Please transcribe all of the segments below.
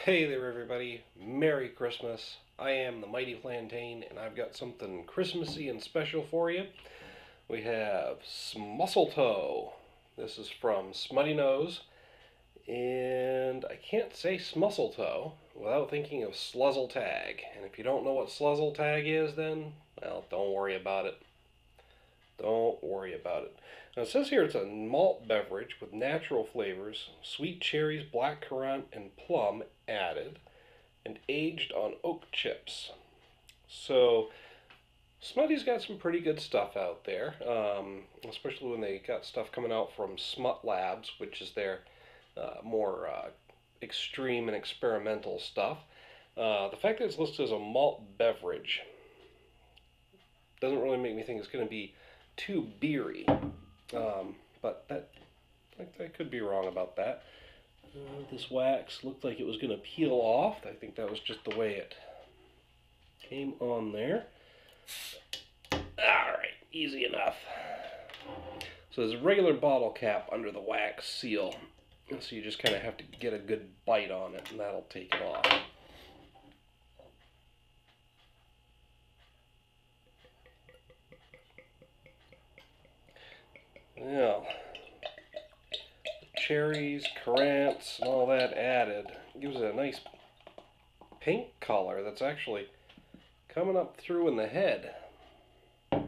Hey there, everybody. Merry Christmas. I am the Mighty Plantain, and I've got something Christmassy and special for you. We have Smustletoe. This is from Smuttynose, and I can't say Smustletoe without thinking of Sluzzle-Tag. And if you don't know what Sluzzle-Tag is, then, well, don't worry about it. Don't worry about it. Now, it says here it's a malt beverage with natural flavors, sweet cherries, black currant, and plum added, and aged on oak chips. So, Smutty's got some pretty good stuff out there, especially when they got stuff coming out from Smut Labs, which is their more extreme and experimental stuff. The fact that it's listed as a malt beverage doesn't really make me think it's going to be too beery. But I could be wrong about that. This wax looked like it was going to peel off. I think that was just the way it came on there. Alright, easy enough. So there's a regular bottle cap under the wax seal. So you just kind of have to get a good bite on it, and that'll take it off. Now, cherries, currants, and all that added gives it a nice pink color that's actually coming up through in the head. It's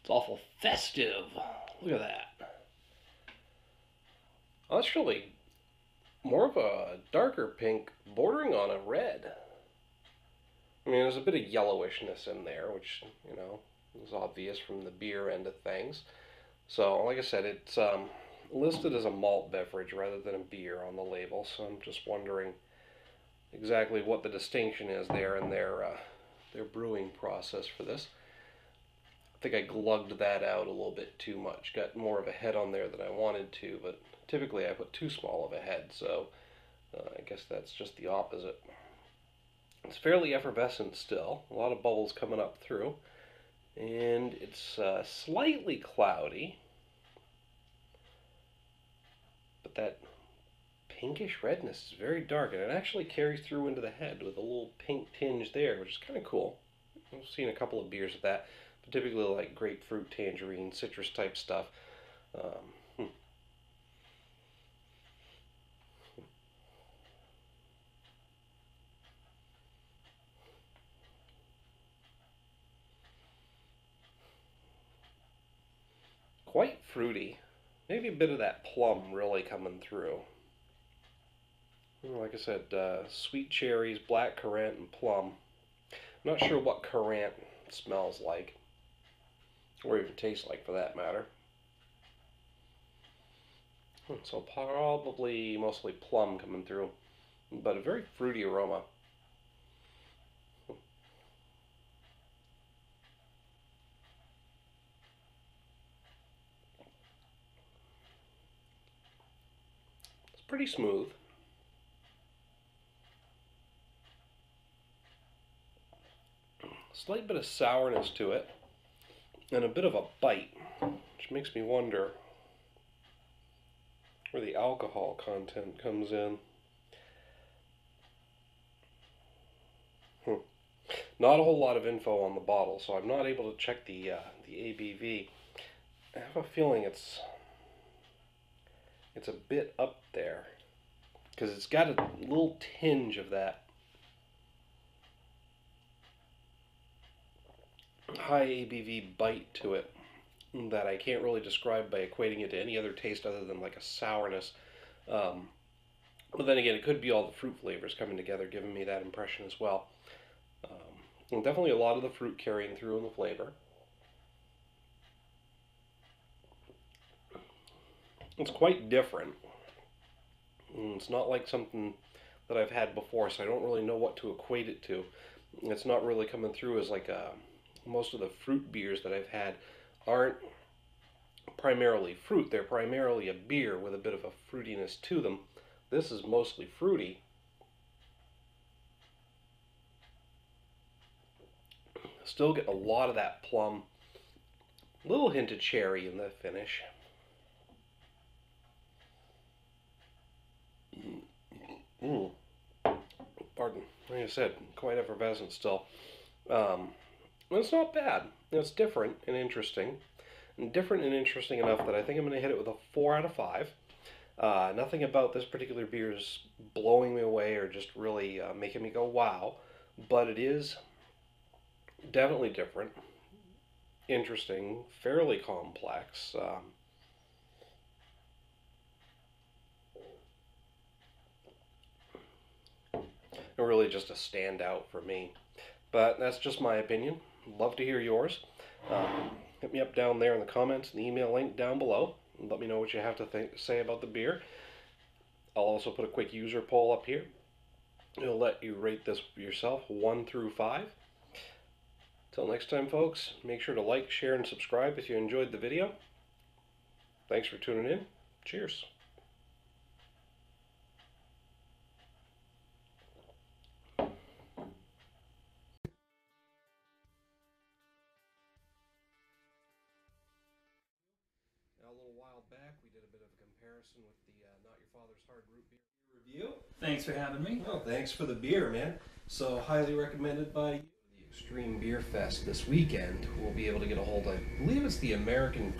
awful festive. Look at that. Oh, that's really more of a darker pink bordering on a red. I mean, there's a bit of yellowishness in there, which, you know, is obvious from the beer end of things. So, like I said, it's listed as a malt beverage rather than a beer on the label, so I'm just wondering exactly what the distinction is there in their brewing process for this. I think I glugged that out a little bit too much. Got more of a head on there than I wanted to, but typically I put too small of a head, so I guess that's just the opposite. It's fairly effervescent still, a lot of bubbles coming up through, and it's slightly cloudy, but that pinkish redness is very dark, and it actually carries through into the head with a little pink tinge there, which is kind of cool. I've seen a couple of beers with that, but typically like grapefruit, tangerine, citrus type stuff. Quite fruity. Maybe a bit of that plum really coming through. Like I said, sweet cherries, black currant, and plum. I'm not sure what currant smells like, or even tastes like for that matter. So probably mostly plum coming through, but a very fruity aroma. It's pretty smooth. Slight bit of sourness to it, and a bit of a bite, which makes me wonder where the alcohol content comes in. Not a whole lot of info on the bottle, so I'm not able to check the ABV. I have a feeling it's a bit up there, because it's got a little tinge of that high ABV bite to it that I can't really describe by equating it to any other taste other than like a sourness. But then again, it could be all the fruit flavors coming together giving me that impression as well. And definitely a lot of the fruit carrying through in the flavor. It's quite different. It's not like something that I've had before, so I don't really know what to equate it to. It's not really coming through as like most of the fruit beers that I've had aren't primarily fruit. They're primarily a beer with a bit of a fruitiness to them. This is mostly fruity. Still get a lot of that plum, little hint of cherry in the finish. Mm. Pardon. Like I said, quite effervescent still. It's not bad. It's different and interesting. And different and interesting enough that I think I'm going to hit it with a 4 out of 5. Nothing about this particular beer is blowing me away or just really making me go wow. But it is definitely different, interesting, fairly complex. And really just a standout for me. But that's just my opinion. Love to hear yours. Hit me up down there in the comments and the email link down below. And let me know what you have to say about the beer. I'll also put a quick user poll up here. It'll let you rate this yourself 1 through 5. Till next time, folks, make sure to like, share, and subscribe if you enjoyed the video. Thanks for tuning in. Cheers. Now, a little while back, we did a bit of a comparison with the Not Your Father's Hard Root Beer review. Thanks for having me. Well, thanks for the beer, man. So, highly recommended by you. The Extreme Beer Fest this weekend. We'll be able to get a hold of, I believe it's the American